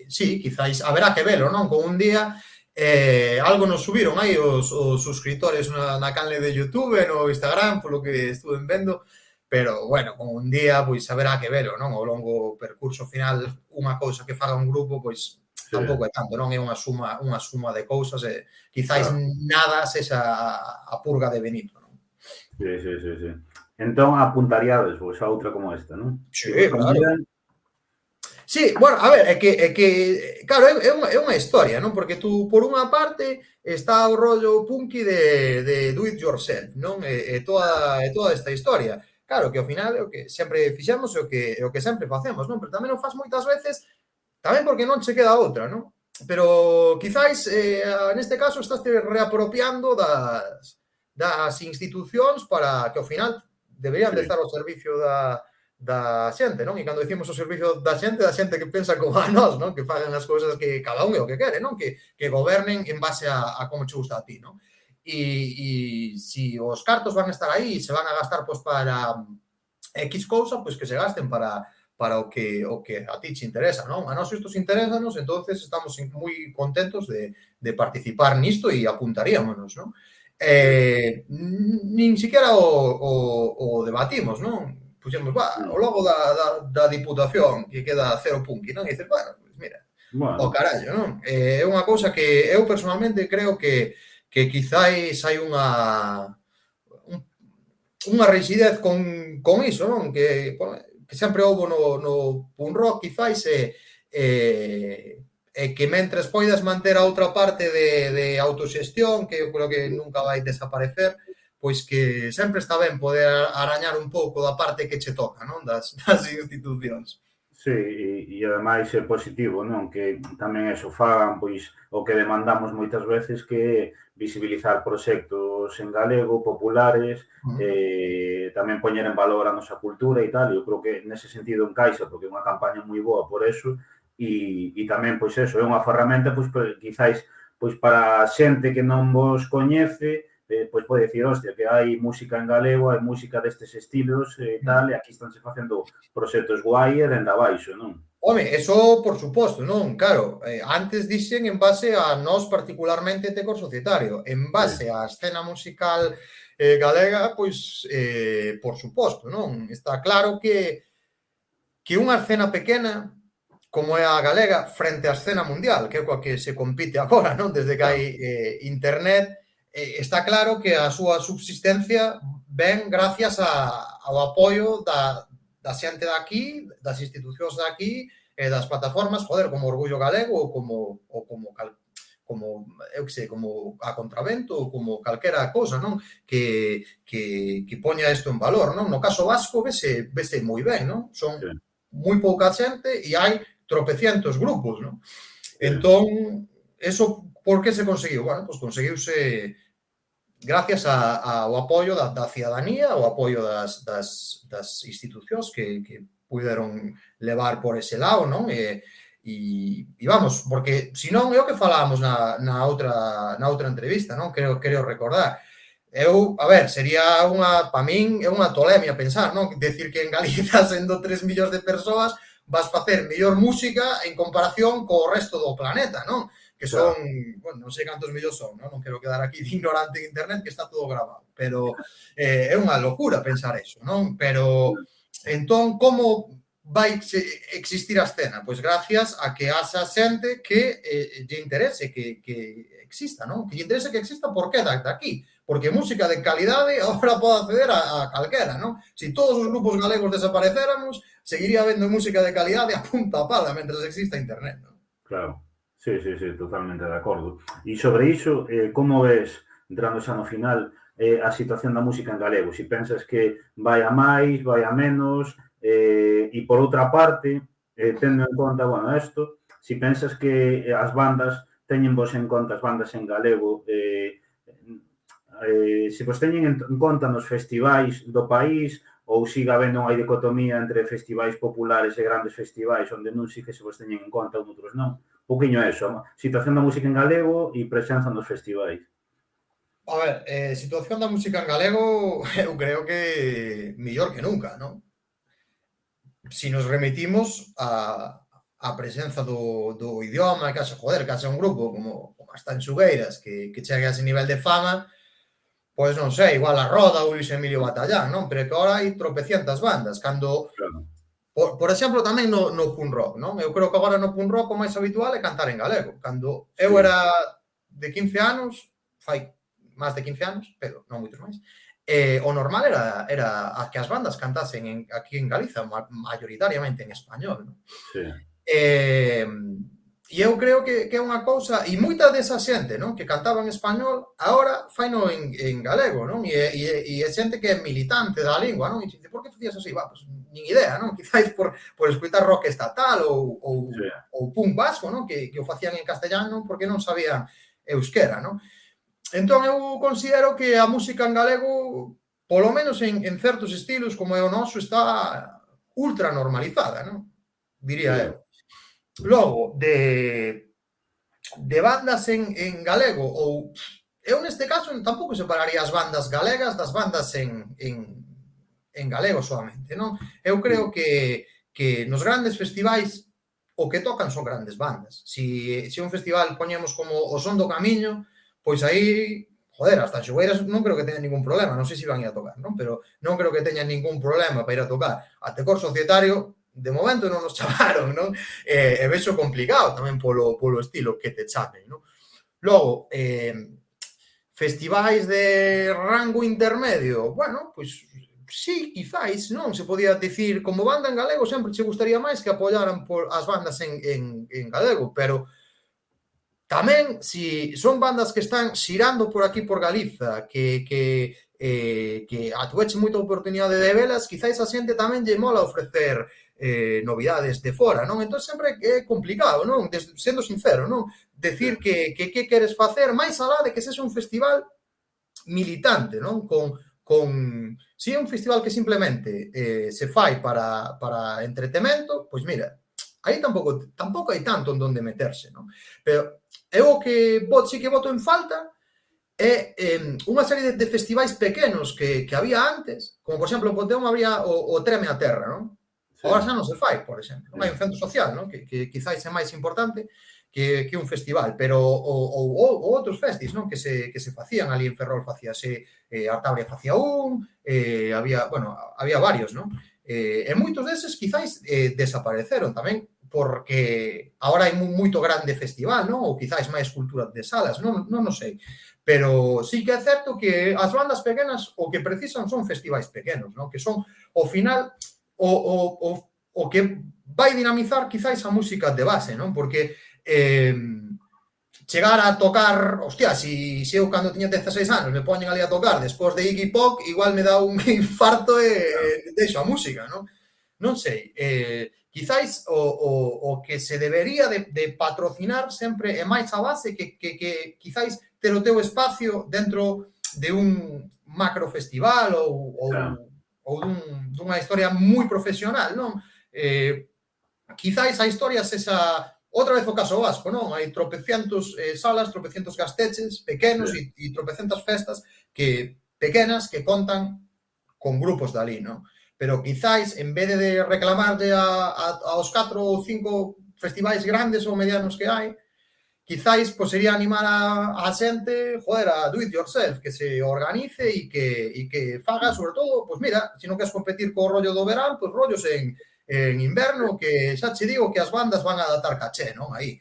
Sí, quizáis haberá que velo, non? Con un día algo nos subiron aí os suscriptores na canle de YouTube, no Instagram, polo que estuven vendo, pero, bueno, con un día, pois, haberá que velo, non? Ao longo percurso final, unha cousa que faga un grupo, pois, sí, tampouco é tanto, non? É unha suma de cousas e quizáis claro. nada sexa a purga de Benito, non? Sí, sí, sí, sí. Entón, apuntaríades vos a outra como esta, non? Sí, Se vos claro. convidan, Sí, bueno, a ver, claro, é unha historia, non? Porque tú, por unha parte, está o rollo punky de do it yourself, non? E toda esta historia. claro, que ao final é o que sempre fixemos e o que sempre facemos, non? Pero tamén o faz moitas veces tamén porque non che queda outra, non? Pero quizáis, neste caso, estás reapropiando das institucións para que ao final deberían de Sí, estar ao servicio da xente, non? E cando decimos ao servicio da xente que pensa como a nós, non? Que fagan as cousas que cada un é o que quere, non? Que gobernen en base a como che gusta a ti, non? E si os cartos van a estar aí e se van a gastar pois para X cousa, pois que se gasten para o que a ti te interesa, non? A nós isto se interésanos, entonces estamos moi contentos de participar nisto e apuntaríamonos, non? Nin siquiera o debatimos, non? Puxemos, o sí. logo da Diputación que queda cero punki, non? E dices, bueno, pues mira, o Bueno, carallo, non? É unha cousa que eu personalmente creo que quizáis hai unha rigidez con iso, non? Que sempre houbo no punk rock, quizáis, e que mentres poidas manter a outra parte de autoxestión, que eu creo que nunca vai desaparecer, pois que sempre está ben poder arañar un pouco da parte que che toca, non? Das institucións. sí, e ademais é positivo, non? Que tamén eso fagan, pois, o que demandamos moitas veces que é visibilizar proxectos en galego, populares, tamén poñer en valor a nosa cultura e tal, e eu creo que nese sentido encaixa, porque é unha campaña moi boa por eso, e tamén, pois, eso, é unha ferramenta, pois, quizáis, pois, para xente que non vos coñece, pois pode dicir, hostia, que hai música en galego, hai música destes estilos e tal, e aquí estánse facendo proxectos guai e dende abaixo, non? Home, eso por suposto, non? Claro, antes dixen en base a nós particularmente Tecor Societario, en Sí, base á escena musical galega, pois, por suposto, non? Está claro que unha escena pequena como é a galega frente á escena mundial, que é coa que se compite agora, non? Desde que hai claro, internet, está claro que a súa subsistencia ven gracias ao apoio da xente daqui, das institucións daqui, das plataformas, joder, como Orgullo Galego ou como eu que sei, como a Contravento ou como calquera cousa, non? Que poña isto en valor, non? No caso vasco vese moi ben, non? Son sí, moi pouca xente e hai tropecientos grupos, non? sí, Entón, eso por que se conseguiu? Bueno, pois conseguiuse gracias ao apoio da cidadanía, ao apoio das institucións que puderon levar por ese lado, non? E vamos, porque senón é o que falábamos na outra entrevista, non? Creo recordar. A ver, sería para min, é unha tolemia pensar, non? Decir que en Galicia, sendo 3 millóns de persoas, vas facer mellor música en comparación co resto do planeta, non? Que son, claro, bueno, non sei cantos millóns son, non? Non quero quedar aquí de ignorante en internet, que está todo grabado, pero é unha locura pensar eso, non? Pero, entón, como vai existir a escena? Pois gracias a que haxa xente que lle interese que exista, non? Que lle interese que exista por que daqui? Porque música de calidade agora pode acceder a calquera, non? Se todos os grupos galegos desaparecéramos, seguiría habendo música de calidade a punta pala mentre exista internet, non? claro. Sí, sí, sí, totalmente de acordo. E sobre iso, como ves, entrando xa no final, a situación da música en galego? Si pensas que vai a máis, vai a menos, e por outra parte, tendo en conta, bueno, isto, si pensas que as bandas teñen vos en conta as bandas en galego, se vos teñen en conta nos festivais do país ou siga habendo unha dicotomía entre festivais populares e grandes festivais onde non si que se vos teñen en conta outros non. Un poquinho eso, situación da música en galego e presenza nos festivais. A ver, situación da música en galego, eu creo que millor que nunca, non? Si nos remitimos a presenza do idioma, que haxa, joder, que haxa un grupo como as Tanxugueiras que chegue a ese nivel de fama, pois non sei, igual a Roda ou Luis Emilio Batallán, non? Pero que agora hai tropecientas bandas, cando, Claro, por exemplo, tamén no punk rock, non? Eu creo que agora no punk rock o máis habitual é cantar en galego. Cando eu sí, era de 15 anos, fai máis de 15 anos, pero non moitos máis, o normal era que as bandas cantasen aquí en Galiza, mayoritariamente en español, non? sí, Eh, E eu creo que é unha cousa, e moita desa xente, non, que cantaba en español, agora faino en galego, non? E é xente que é militante da lingua, non? E dice, por que facías así? Pues, nin idea, non? Quizáis por escutar rock estatal Sí, ou punk vasco, non? Que o facían en castellano porque non sabían euskera, non? Entón, eu considero que a música en galego, polo menos en certos estilos, como é o noso, está ultra normalizada, non? Diría sí, eu. Logo, de bandas en galego, ou eu neste caso tampouco separaría as bandas galegas das bandas en galego solamente, non? Eu creo que nos grandes festivais o que tocan son grandes bandas. Se un festival poñemos como o Son do Camiño, pois aí, joder, hasta Xogueiras non creo que teñan ningún problema, non sei se van a ir a tocar, non? Pero non creo que teñan ningún problema para ir a tocar. A Tecor Societario, de momento non nos chamaron, non? E vexo complicado tamén polo estilo que te chamen, non? Logo, festivais de rango intermedio, bueno, pois sí, quizáis, non? Se podía dicir, como banda en galego sempre che gustaría máis que apoyaran por as bandas en galego, pero tamén, si son bandas que están xirando por aquí por Galiza, que atueche moita oportunidade de velas, quizáis a xente tamén lle mola ofrecer novidades de fora, non? Entón sempre é complicado, non? Sendo sincero, non? sí, Decir que queres facer máis alá de que sexa un festival militante, non? Si é un festival que simplemente se fai para entretemento, pois mira, aí tampouco hai tanto en donde meterse, non? Pero eu o que sí que voto en falta é unha serie de festivais pequenos que había antes, como por exemplo, Ponteón había o Treme a Terra, non? sí, Agora xa non se fai, por exemplo. sí, Hai un centro social, non? Que quizáis é máis importante que un festival, pero ou outros festis, non? Que se facían ali en Ferrol, facíase Artabria facía había varios, non? E moitos deses quizáis desapareceron tamén porque agora hai moito grande festival, non? Ou quizáis máis cultura de salas, non sei. Pero sí que é certo que as bandas pequenas o que precisan son festivais pequenos, non? Que son, ao final, o que vai dinamizar quizáis a música de base, non? Porque chegar a tocar, hostia, se eu cando tiña 16 anos me poñen ali a tocar despois de Iggy Pop, igual me dá un infarto e deixo a música, non? Non sei, quizáis o que se debería de patrocinar sempre é máis a base que quizáis ter o teu espacio dentro de un macro festival claro, ou dunha historia moi profesional, non? Quizáis a historia sexa outra vez o caso vasco, non? Hai tropecientos salas, tropecientos gasteches pequenos sí, e tropecentas festas pequenas que contan con grupos dali, non? Pero quizáis, en vez de reclamarle aos 4 ou 5 festivais grandes ou medianos que hai, quizáis pues, sería animar a xente, joder, a do it yourself, que se organice e que faga, sobre todo, pues mira, se non queres competir co rollo do verán, pues rollos en inverno, que xa che digo que as bandas van a datar caché, non? Aí.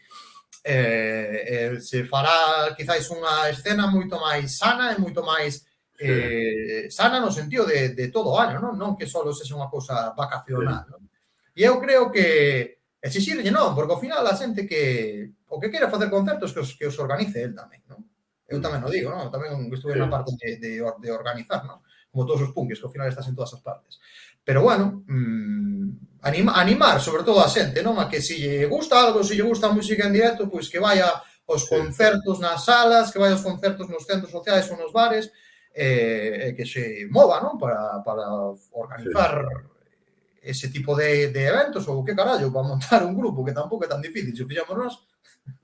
Se fará quizáis unha escena moito máis sana e moito máis sí, sana no sentido de todo o año, non que só sexa unha cousa sí, vacacional. Non? E eu creo que exixirlle non, porque ao final a xente que o que quere facer concertos que os organice el tamén, non? Eu tamén o digo, non? Tamén estuve sí, na parte de organizar, non? Como todos os punkis, que ao final estás en todas as partes. Pero bueno, animar sobre todo a xente, non? A que se lle gusta algo, se lle gusta a música en directo, pois que vaya aos sí, concertos nas salas, que vaya aos concertos nos centros sociais ou nos bares, que se mova, non? Para sí. organizar ese tipo de eventos ou que carallo, para montar un grupo que tampouco é tan difícil, se fixamos nós.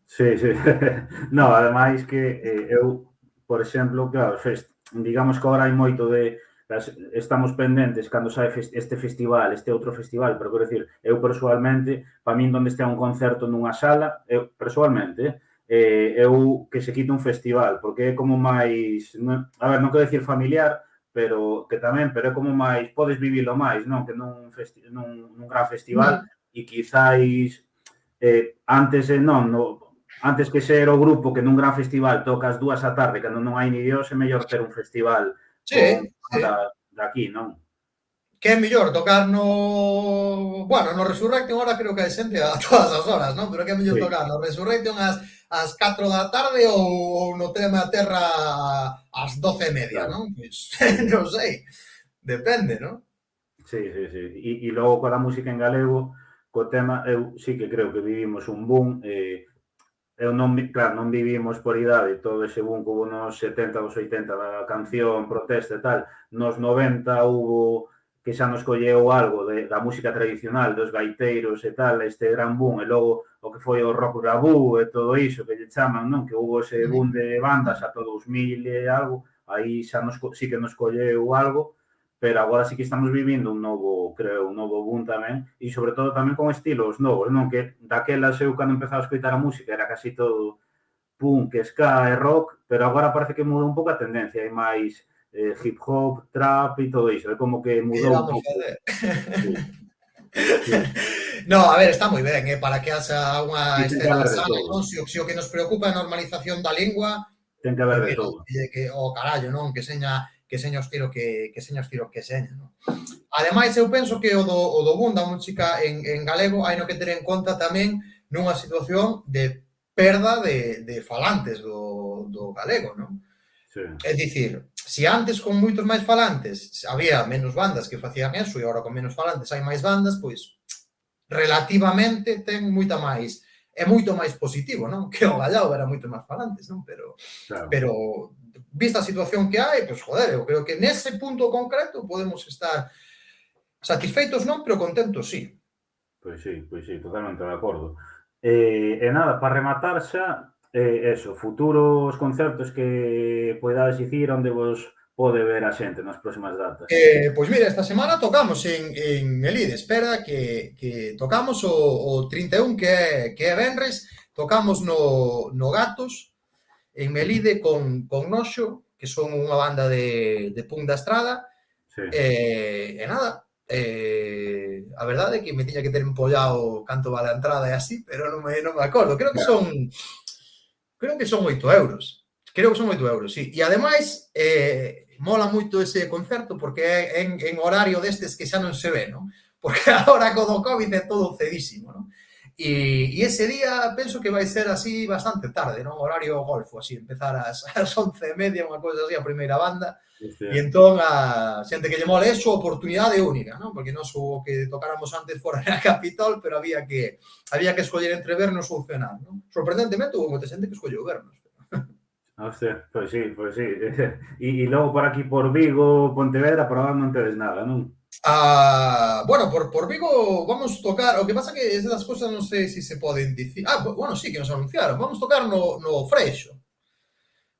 Sí, sí. No, ademais que eu, por exemplo, claro, digamos que agora hai moito de estamos pendentes cando sae este festival, este outro festival, pero quero dicir, eu persoalmente, para min onde estea un concerto nunha sala, eu persoalmente, eu que se quite un festival, porque é como máis, a ver, non quero dicir familiar, pero que tamén, pero é como máis, podes vivilo máis, non? Que nun gran festival e quizáis antes antes que ser o grupo que nun gran festival toca as 2 a tarde cando non hai ni Dios, é mellor ter un festival con Sí, sí. de aquí, non? que é mellor tocar no... Bueno, no Resurrection ahora creo que hai xente a todas as horas, non? Pero que é mellor Sí, tocar no Resurrection ás 4 da tarde ou no Tema Terra ás 12:30, claro. non? Pois, Sí, non sei, depende, non? sí, sí, sí. E logo coa música en galego, co tema, eu sí que creo que vivimos un boom, eu non, claro, non vivimos por idade todo ese boom que hubo nos 70 os 80 da canción, protesta e tal. Nos 90 hubo que xa nos colleu algo da música tradicional, dos gaiteiros e tal, este gran boom, e logo o que foi o rock gravú e todo iso que lle chaman, non? Que hubo ese boom de bandas a todo 2000 e algo, aí xa nos, sí que nos colleu algo, pero agora sí que estamos vivindo un novo, creo, un novo boom tamén, e sobre todo tamén con estilos novos, non? Que daquelas eu cando empezaba a escoitar a música era casi todo punk, ska e rock, pero agora parece que muda un pouco a tendencia, hai máis hip hop, trap e todo iso, é como que Que mudou un vamos pouco. fazer? Sí, sí, No, a ver, está moi ben, para que haxa sí, unha ten que escena haber de sana, todo, non? Se o que nos preocupa é a normalización da lingua, ten que pois haber de mira, todo. que o carallo, non? Que seña os tiros que seña os tiros que seña, non? Ademais, eu penso que o do boom da música en galego hai no que ter en conta tamén nunha situación de perda de falantes do galego, non? Sí, É dicir, se antes con moitos máis falantes había menos bandas que facían eso e agora con menos falantes hai máis bandas, pois relativamente ten moita máis é moito máis positivo, non? Que o Gallao era moito máis falantes, non? claro. Pero vista a situación que hai, pois joder, eu creo que nese punto concreto podemos estar satisfeitos non, pero contentos sí. Pois sí, totalmente de acordo. E nada, para rematar xa, eso, futuros concertos que poidades dicir onde vos pode ver a xente nas próximas datas. Pois mira, esta semana tocamos en Melide, espera que tocamos o 31 que é Venres, tocamos no Gatos, en Melide con Noxo, que son unha banda de punk da estrada, Sí, e nada, a verdade é que me tiña que ter empollado canto vale a entrada e así, pero non me acordo, claro. creo que son 8 euros. Creo que son 8 euros, sí. E ademais, mola moito ese concerto porque é en horario destes que xa non se ve, non? Porque agora co do COVID é todo cedísimo, non? E ese día penso que vai ser así bastante tarde, non? Horario golfo, así, empezar as 11:30, unha cousa así, a primeira banda. E Hostia. entón, a xente que lle mole eso, oportunidade única, non? Porque non o que tocáramos antes fora na Capitol, pero había que escoller entre vernos ou cenar, non? Sorprendentemente, houve moita xente que escolleu vernos. Hostia, pois sí, pois sí. E logo por aquí por Vigo, Pontevedra, por agora non tedes nada, non? Bueno, por Vigo vamos tocar, o que pasa que esas cousas non sei se se poden dicir. Bueno, sí, que nos anunciaron. Vamos tocar no Freixo,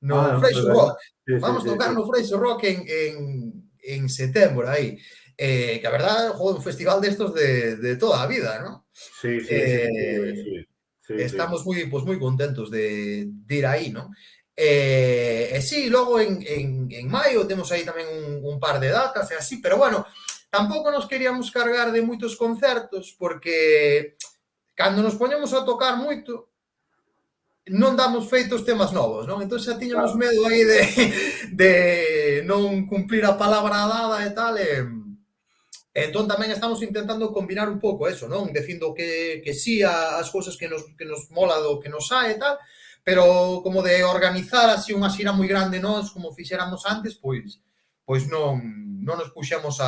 no Ah, pois Freixo ben. Rock. Sí, sí, Vamos sí, tocar sí. no Freixo Rock en setembro aí. Que a verdade, joder, un festival destos de toda a vida, ¿no? Sí, sí, sí, Eh, sí. Sí, sí. estamos moi contentos de ir aí, ¿no? Sí, logo en maio temos aí tamén un par de datas e así, pero bueno, tampouco nos queríamos cargar de moitos concertos porque cando nos poñemos a tocar moito non damos feitos temas novos, non? Entón xa tiñamos Claro. medo aí de non cumplir a palabra dada e tal, entón tamén estamos intentando combinar un pouco eso, non? Dicindo que sí as cousas que nos mola do que nos sae e tal, pero como de organizar así unha xira moi grande nós, como fixéramos antes, pois non nos puxemos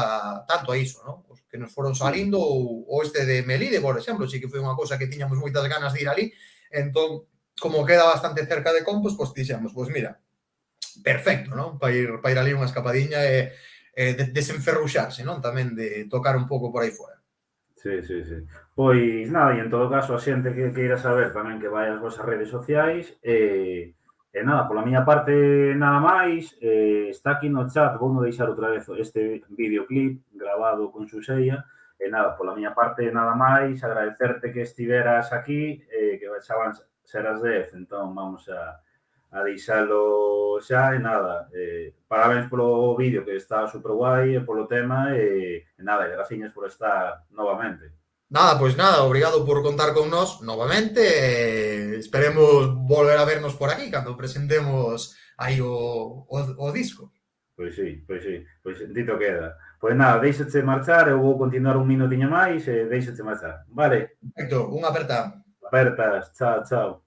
tanto a iso, non? Os que nos foron salindo ou este de Melide, por exemplo, sí que foi unha cousa que tiñamos moitas ganas de ir ali, entón como queda bastante cerca de Compos, pois dixemos, pois mira, perfecto, non? Para ir ali unha escapadiña desenferruxarse, non? Tamén de tocar un pouco por aí fora. Sí, sí, sí. Pois nada, e en todo caso a xente que queira saber tamén que vai ás vosas redes sociais e nada, pola miña parte nada máis, está aquí no chat, vou non deixar outra vez este videoclip grabado con Xuseia e nada, pola miña parte nada máis, agradecerte que estiveras aquí, que xa van ser as 10, entón vamos a deixalo xa e nada, parabéns polo vídeo que está super guai e polo tema e nada, e graciñas por estar novamente. Nada, pois nada, obrigado por contar con nós novamente, esperemos volver a vernos por aquí cando presentemos aí o disco. Pois sí, pois sí, pois dito queda. Pois nada, deixache marchar, eu vou continuar un minutiño máis e deixache marchar. Vale, Perfecto, unha aperta. apertas, chao, chao.